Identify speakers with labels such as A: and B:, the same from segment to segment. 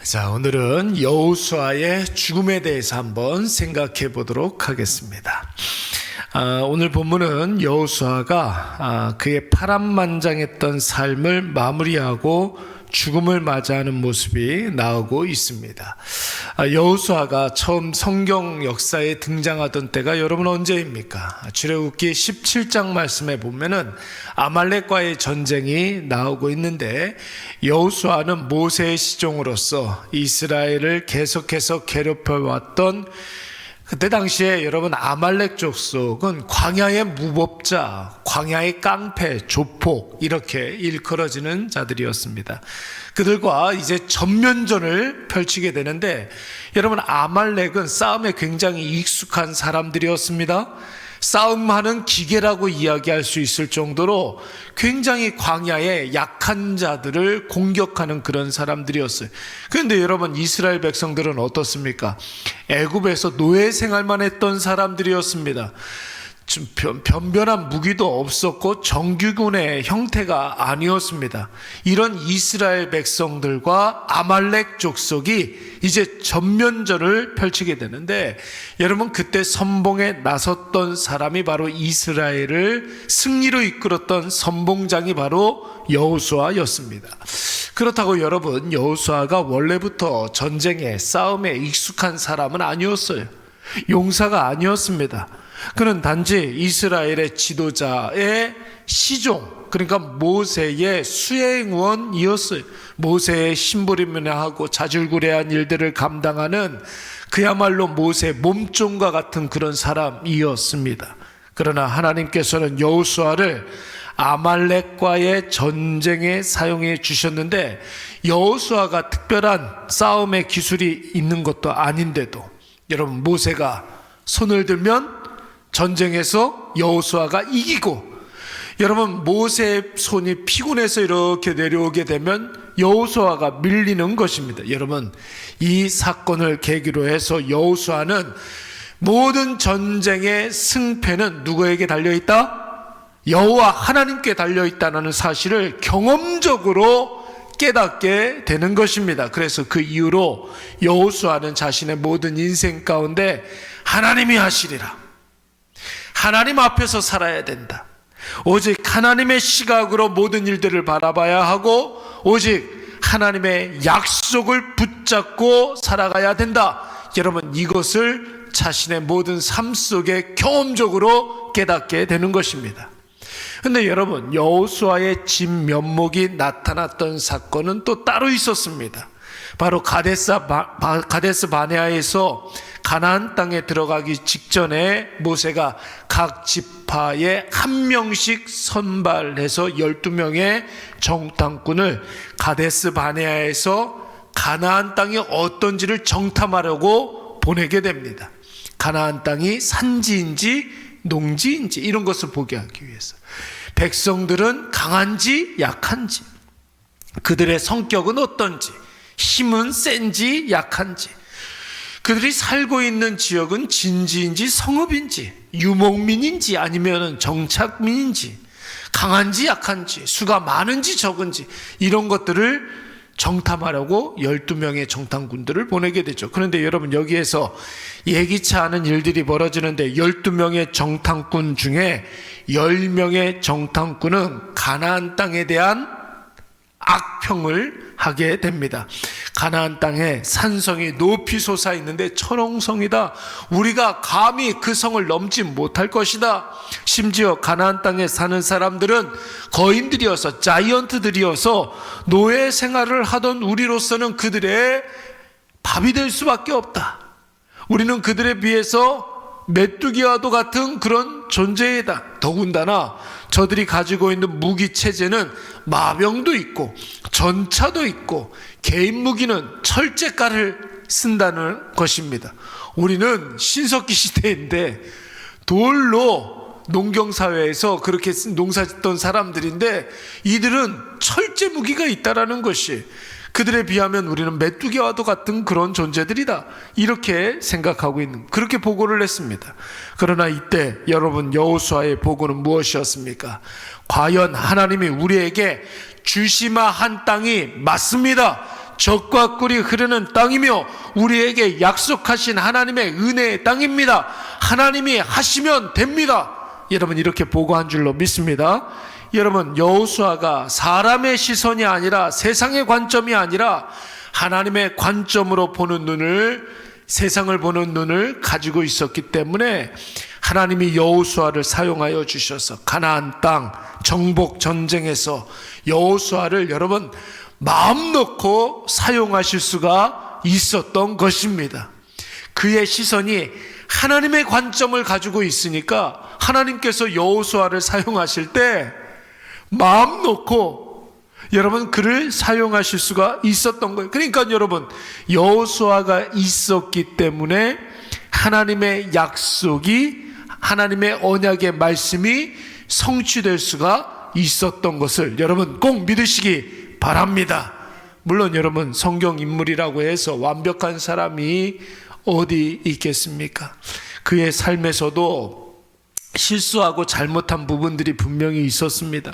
A: 자, 오늘은 여호수아의 죽음에 대해서 한번 생각해 보도록 하겠습니다. 오늘 본문은 여호수아가 그의 파란만장했던 삶을 마무리하고 죽음을 맞이하는 모습이 나오고 있습니다. 여호수아가 처음 성경 역사에 등장하던 때가 여러분 언제입니까? 출애굽기 17장 말씀에 보면은 아말렉과의 전쟁이 나오고 있는데, 여호수아는 모세의 시종으로서 이스라엘을 계속해서 괴롭혀왔던, 그때 당시에 여러분 아말렉 족속은 광야의 무법자, 광야의 깡패, 조폭 이렇게 일컬어지는 자들이었습니다. 그들과 이제 전면전을 펼치게 되는데, 여러분 아말렉은 싸움에 굉장히 익숙한 사람들이었습니다. 싸움하는 기계라고 이야기할 수 있을 정도로 굉장히 광야의 약한 자들을 공격하는 그런 사람들이었어요. 그런데 여러분 이스라엘 백성들은 어떻습니까? 애굽에서 노예 생활만 했던 사람들이었습니다. 변변한 무기도 없었고 정규군의 형태가 아니었습니다. 이런 이스라엘 백성들과 아말렉 족속이 이제 전면전을 펼치게 되는데, 여러분 그때 선봉에 나섰던 사람이 바로 이스라엘을 승리로 이끌었던 선봉장이 바로 여호수아였습니다. 그렇다고 여러분 여호수아가 원래부터 전쟁에 싸움에 익숙한 사람은 아니었어요. 용사가 아니었습니다. 그는 단지 이스라엘의 지도자의 시종, 그러니까 모세의 수행원이었어요. 모세의 심부름하고 자줄구레한 일들을 감당하는 그야말로 모세의 몸종과 같은 그런 사람이었습니다. 그러나 하나님께서는 여호수아를 아말렉과의 전쟁에 사용해 주셨는데, 여호수아가 특별한 싸움의 기술이 있는 것도 아닌데도 여러분 모세가 손을 들면 전쟁에서 여호수아가 이기고, 여러분 모세의 손이 피곤해서 이렇게 내려오게 되면 여호수아가 밀리는 것입니다. 여러분 이 사건을 계기로 해서 여호수아는 모든 전쟁의 승패는 누구에게 달려있다? 여호와 하나님께 달려있다는 사실을 경험적으로 깨닫게 되는 것입니다. 그래서 그 이후로 여호수아는 자신의 모든 인생 가운데 하나님이 하시리라, 하나님 앞에서 살아야 된다, 오직 하나님의 시각으로 모든 일들을 바라봐야 하고 오직 하나님의 약속을 붙잡고 살아가야 된다, 여러분 이것을 자신의 모든 삶 속에 경험적으로 깨닫게 되는 것입니다. 근데 여러분 여호수아의 진면목이 나타났던 사건은 또 따로 있었습니다. 바로 가데스 바네아에서 가나안 땅에 들어가기 직전에 모세가 각 지파에 한 명씩 선발해서 12명의 정탐꾼을 가데스 바네아에서 가나안 땅이 어떤지를 정탐하려고 보내게 됩니다. 가나안 땅이 산지인지 농지인지 이런 것을 보게 하기 위해서, 백성들은 강한지 약한지, 그들의 성격은 어떤지, 힘은 센지 약한지, 그들이 살고 있는 지역은 진지인지 성읍인지, 유목민인지 아니면 정착민인지, 강한지 약한지, 수가 많은지 적은지, 이런 것들을 정탐하려고 12명의 정탐꾼들을 보내게 되죠. 그런데 여러분 여기에서 예기치 않은 일들이 벌어지는데, 12명의 정탐꾼 중에 10명의 정탐꾼은 가나안 땅에 대한 악평을 하게 됩니다. 가나안 땅에 산성이 높이 솟아 있는데 철옹성이다, 우리가 감히 그 성을 넘지 못할 것이다, 심지어 가나안 땅에 사는 사람들은 거인들이어서 자이언트들이어서 노예 생활을 하던 우리로서는 그들의 밥이 될 수밖에 없다, 우리는 그들에 비해서 메뚜기와도 같은 그런 존재이다, 더군다나 저들이 가지고 있는 무기 체제는 마병도 있고 전차도 있고 개인 무기는 철제칼을 쓴다는 것입니다. 우리는 신석기 시대인데 돌로 농경사회에서 그렇게 농사짓던 사람들인데, 이들은 철제 무기가 있다라는 것이, 그들에 비하면 우리는 메뚜기와도 같은 그런 존재들이다, 이렇게 생각하고 있는, 그렇게 보고를 했습니다. 그러나 이때 여러분 여호수아의 보고는 무엇이었습니까? 과연 하나님이 우리에게 주시마 한 땅이 맞습니다, 젖과 꿀이 흐르는 땅이며 우리에게 약속하신 하나님의 은혜의 땅입니다. 하나님이 하시면 됩니다. 여러분, 이렇게 보고한 줄로 믿습니다. 여러분, 여호수아가 사람의 시선이 아니라, 세상의 관점이 아니라 하나님의 관점으로 보는 눈을, 세상을 보는 눈을 가지고 있었기 때문에 하나님이 여호수아를 사용하여 주셔서 가나안 땅 정복 전쟁에서 여호수아를 여러분 마음 놓고 사용하실 수가 있었던 것입니다. 그의 시선이 하나님의 관점을 가지고 있으니까 하나님께서 여호수아를 사용하실 때 마음 놓고 여러분 그를 사용하실 수가 있었던 거예요. 그러니까 여러분, 여호수아가 있었기 때문에 하나님의 약속이, 하나님의 언약의 말씀이 성취될 수가 있었던 것을 여러분 꼭 믿으시기 바랍니다. 물론 여러분, 성경 인물이라고 해서 완벽한 사람이 어디 있겠습니까? 그의 삶에서도 실수하고 잘못한 부분들이 분명히 있었습니다.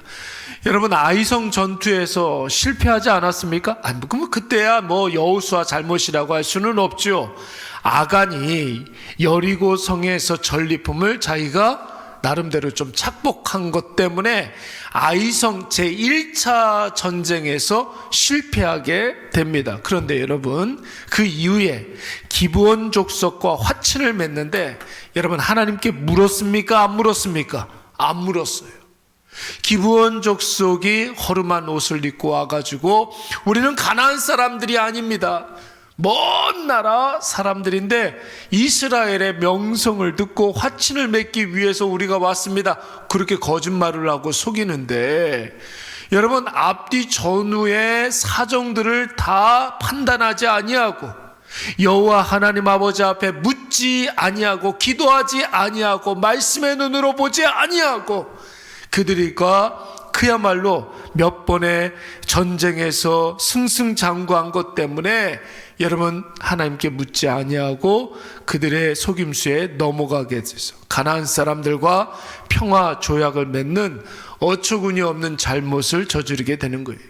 A: 여러분, 아이성 전투에서 실패하지 않았습니까? 그럼 그때야 여호수아 잘못이라고 할 수는 없죠. 아간이 여리고 성에서 전리품을 자기가 나름대로 좀 착복한 것 때문에 아이성 제1차 전쟁에서 실패하게 됩니다. 그런데 여러분, 그 이후에 기브온 족속과 화친을 맺는데 여러분, 하나님께 물었습니까? 안 물었습니까? 안 물었어요. 기브온 족속이 허름한 옷을 입고 와가지고 우리는 가나안 사람들이 아닙니다, 먼 나라 사람들인데 이스라엘의 명성을 듣고 화친을 맺기 위해서 우리가 왔습니다, 그렇게 거짓말을 하고 속이는데, 여러분, 앞뒤 전후의 사정들을 다 판단하지 아니하고 여호와 하나님 아버지 앞에 묻지 아니하고 기도하지 아니하고 말씀의 눈으로 보지 아니하고 그들과 그야말로 몇 번의 전쟁에서 승승장구한 것 때문에 여러분, 하나님께 묻지 아니하고 그들의 속임수에 넘어가게 돼서 가나안 사람들과 평화 조약을 맺는 어처구니 없는 잘못을 저지르게 되는 거예요.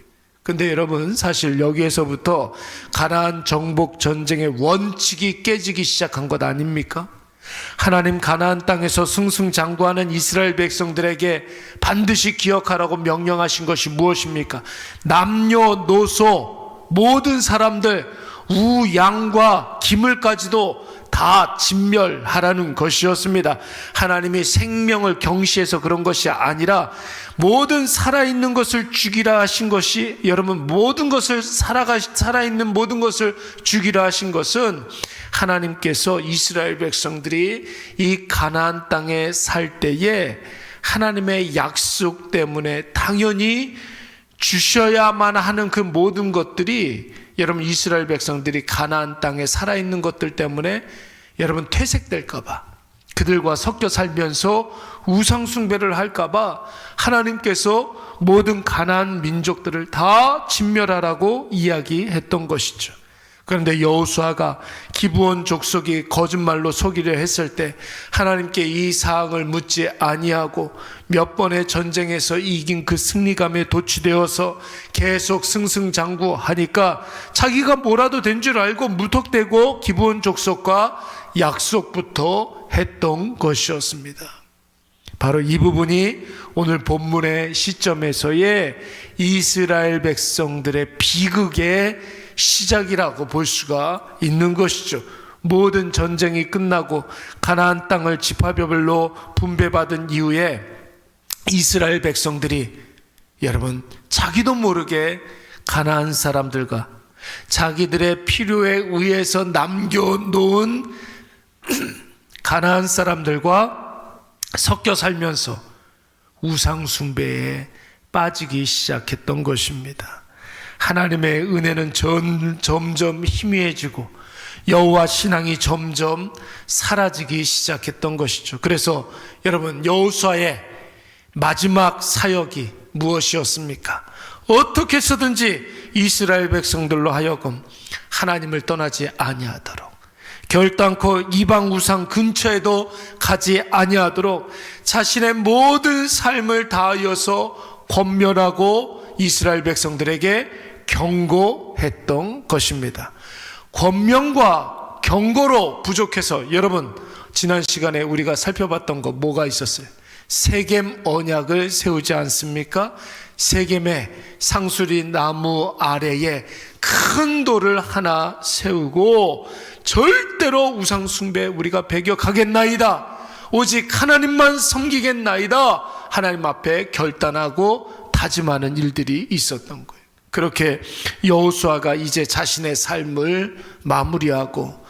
A: 근데 여러분, 사실 여기에서부터 가나안 정복 전쟁의 원칙이 깨지기 시작한 것 아닙니까? 하나님 가나안 땅에서 승승장구하는 이스라엘 백성들에게 반드시 기억하라고 명령하신 것이 무엇입니까? 남녀노소 모든 사람들, 우양과 기물까지도 다 진멸하라는 것이었습니다. 하나님이 생명을 경시해서 그런 것이 아니라 모든 살아있는 것을 죽이라 하신 것이, 여러분, 모든 것을 살아있는 모든 것을 죽이라 하신 것은 하나님께서 이스라엘 백성들이 이 가나안 땅에 살 때에 하나님의 약속 때문에 당연히 주셔야만 하는 그 모든 것들이, 여러분, 이스라엘 백성들이 가나안 땅에 살아있는 것들 때문에 여러분 퇴색될까봐, 그들과 섞여 살면서 우상숭배를 할까봐 하나님께서 모든 가나안 민족들을 다 진멸하라고 이야기했던 것이죠. 그런데 여호수아가 기브온 족속이 거짓말로 속이려 했을 때 하나님께 이 사항을 묻지 아니하고 몇 번의 전쟁에서 이긴 그 승리감에 도취되어서 계속 승승장구하니까 자기가 뭐라도 된 줄 알고 무턱대고 기브온 족속과 약속부터 했던 것이었습니다. 바로 이 부분이 오늘 본문의 시점에서의 이스라엘 백성들의 비극의 시작이라고 볼 수가 있는 것이죠. 모든 전쟁이 끝나고 가나안 땅을 지파별로 분배받은 이후에 이스라엘 백성들이, 여러분, 자기도 모르게 가나안 사람들과 자기들의 필요에 의해서 남겨놓은 가나안 사람들과 섞여 살면서 우상숭배에 빠지기 시작했던 것입니다. 하나님의 은혜는 점점 희미해지고 여호와 신앙이 점점 사라지기 시작했던 것이죠. 그래서 여러분, 여호수아의 마지막 사역이 무엇이었습니까? 어떻게 해서든지 이스라엘 백성들로 하여금 하나님을 떠나지 아니하도록, 결단코 이방 우상 근처에도 가지 아니하도록 자신의 모든 삶을 다하여서 권면하고 이스라엘 백성들에게 경고했던 것입니다. 권면과 경고로 부족해서 여러분 지난 시간에 우리가 살펴봤던 거 뭐가 있었어요? 세겜 언약을 세우지 않습니까? 세겜의 상수리 나무 아래에 큰 돌을 하나 세우고 절대로 우상 숭배 우리가 배격하겠나이다, 오직 하나님만 섬기겠나이다, 하나님 앞에 결단하고 다짐하는 일들이 있었던 거예요. 그렇게 여호수아가 이제 자신의 삶을 마무리하고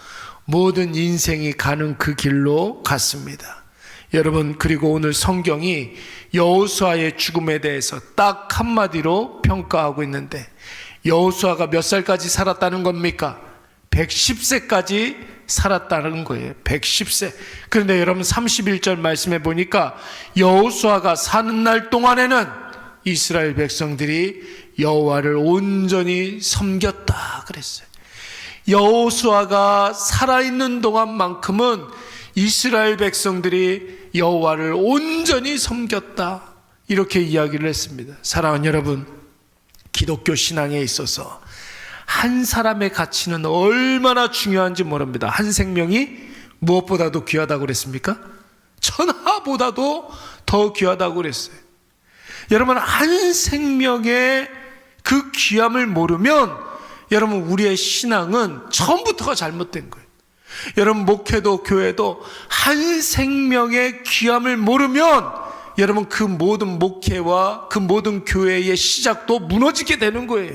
A: 모든 인생이 가는 그 길로 갔습니다. 여러분, 그리고 오늘 성경이 여호수아의 죽음에 대해서 딱 한마디로 평가하고 있는데, 여호수아가 몇 살까지 살았다는 겁니까? 110세까지 살았다는 거예요. 110세. 그런데 여러분 31절 말씀해 보니까 여호수아가 사는 날 동안에는 이스라엘 백성들이 여호와를 온전히 섬겼다 그랬어요. 여호수아가 살아있는 동안만큼은 이스라엘 백성들이 여호와를 온전히 섬겼다, 이렇게 이야기를 했습니다. 사랑하는 여러분, 기독교 신앙에 있어서 한 사람의 가치는 얼마나 중요한지 모릅니다. 한 생명이 무엇보다도 귀하다고 그랬습니까? 천하보다도 더 귀하다고 그랬어요. 여러분, 한 생명의 그 귀함을 모르면 여러분 우리의 신앙은 처음부터가 잘못된 거예요. 여러분, 목회도 교회도 한 생명의 귀함을 모르면 여러분 그 모든 목회와 그 모든 교회의 시작도 무너지게 되는 거예요.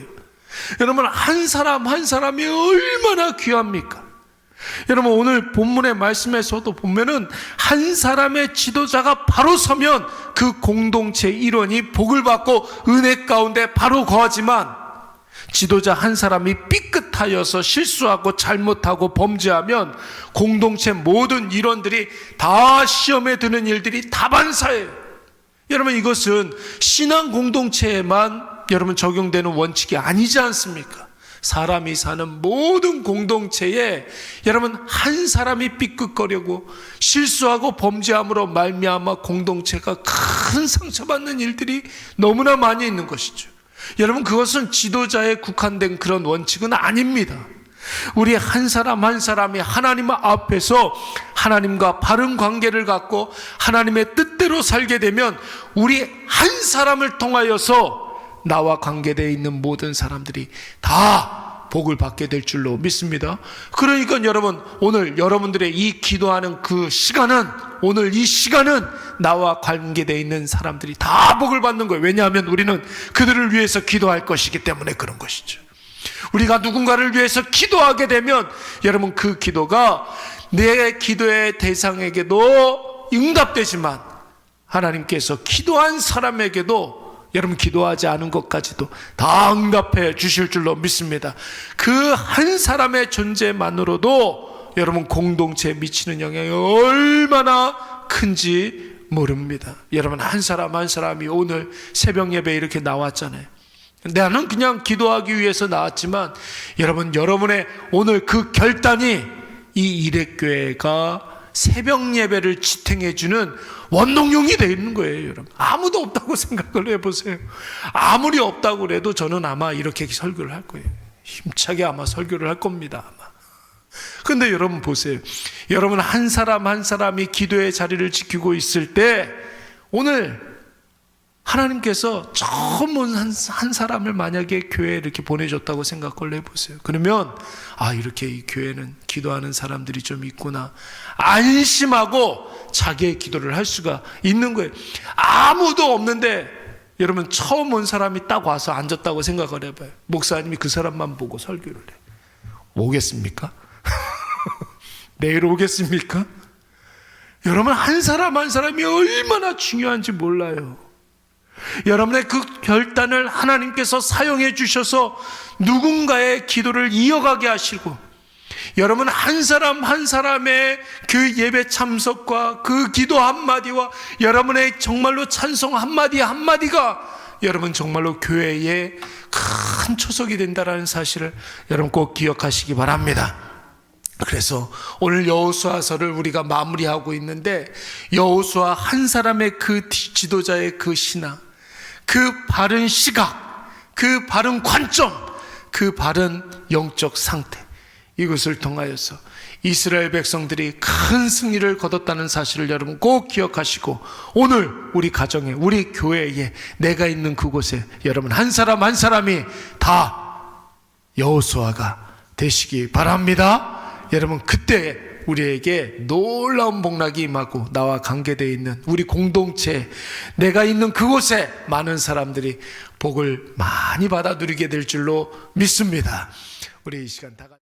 A: 여러분, 한 사람 한 사람이 얼마나 귀합니까? 여러분, 오늘 본문의 말씀에서도 보면은 한 사람의 지도자가 바로 서면 그 공동체 일원이 복을 받고 은혜 가운데 바로 거하지만, 지도자 한 사람이 삐끗하여서 실수하고 잘못하고 범죄하면 공동체 모든 일원들이 다 시험에 드는 일들이 다반사예요. 여러분, 이것은 신앙 공동체에만 여러분 적용되는 원칙이 아니지 않습니까? 사람이 사는 모든 공동체에 여러분 한 사람이 삐끗거리고 실수하고 범죄함으로 말미암아 공동체가 큰 상처받는 일들이 너무나 많이 있는 것이죠. 여러분, 그것은 지도자에 국한된 그런 원칙은 아닙니다. 우리 한 사람 한 사람이 하나님 앞에서 하나님과 바른 관계를 갖고 하나님의 뜻대로 살게 되면 우리 한 사람을 통하여서 나와 관계되어 있는 모든 사람들이 다 복을 받게 될 줄로 믿습니다. 그러니까 여러분, 오늘 여러분들의 이 기도하는 그 시간은, 오늘 이 시간은 나와 관계되어 있는 사람들이 다 복을 받는 거예요. 왜냐하면 우리는 그들을 위해서 기도할 것이기 때문에 그런 것이죠. 우리가 누군가를 위해서 기도하게 되면 여러분 그 기도가 내 기도의 대상에게도 응답되지만 하나님께서 기도한 사람에게도 여러분 기도하지 않은 것까지도 다 응답해 주실 줄로 믿습니다. 그 한 사람의 존재만으로도 여러분 공동체에 미치는 영향이 얼마나 큰지 모릅니다. 여러분, 한 사람 한 사람이 오늘 새벽 예배에 이렇게 나왔잖아요. 나는 그냥 기도하기 위해서 나왔지만 여러분, 여러분의 오늘 그 결단이 이 일회교회가 새벽 예배를 지탱해주는 원동력이 되어 있는 거예요. 여러분, 아무도 없다고 생각을 해보세요. 아무리 없다고 그래도 저는 아마 이렇게 설교를 할 거예요. 힘차게 아마 설교를 할 겁니다. 아마. 근데 여러분 보세요. 여러분 한 사람 한 사람이 기도의 자리를 지키고 있을 때 오늘 하나님께서 처음 온 한 사람을 만약에 교회에 이렇게 보내줬다고 생각을 해보세요. 그러면 이렇게 이 교회는 기도하는 사람들이 좀 있구나, 안심하고 자기의 기도를 할 수가 있는 거예요. 아무도 없는데 여러분 처음 온 사람이 딱 와서 앉았다고 생각을 해봐요. 목사님이 그 사람만 보고 설교를 해. 오겠습니까? 내일 오겠습니까? 여러분, 한 사람 한 사람이 얼마나 중요한지 몰라요. 여러분의 그 결단을 하나님께서 사용해 주셔서 누군가의 기도를 이어가게 하시고, 여러분 한 사람 한 사람의 그 예배 참석과 그 기도 한마디와 여러분의 정말로 찬송 한마디 한마디가 여러분 정말로 교회에 큰 초석이 된다는 사실을 여러분 꼭 기억하시기 바랍니다. 그래서 오늘 여호수아서를 우리가 마무리하고 있는데, 여호수아 한 사람의 그 지도자의 그 신앙, 그 바른 시각, 그 바른 관점, 그 바른 영적 상태, 이것을 통하여서 이스라엘 백성들이 큰 승리를 거뒀다는 사실을 여러분 꼭 기억하시고, 오늘 우리 가정에, 우리 교회에, 내가 있는 그곳에 여러분 한 사람 한 사람이 다 여호수아가 되시기 바랍니다. 여러분, 그때 우리에게 놀라운 복락이 임하고, 나와 관계되어 있는 우리 공동체, 내가 있는 그곳에 많은 사람들이 복을 많이 받아 누리게 될 줄로 믿습니다. 우리 이 시간 다 같이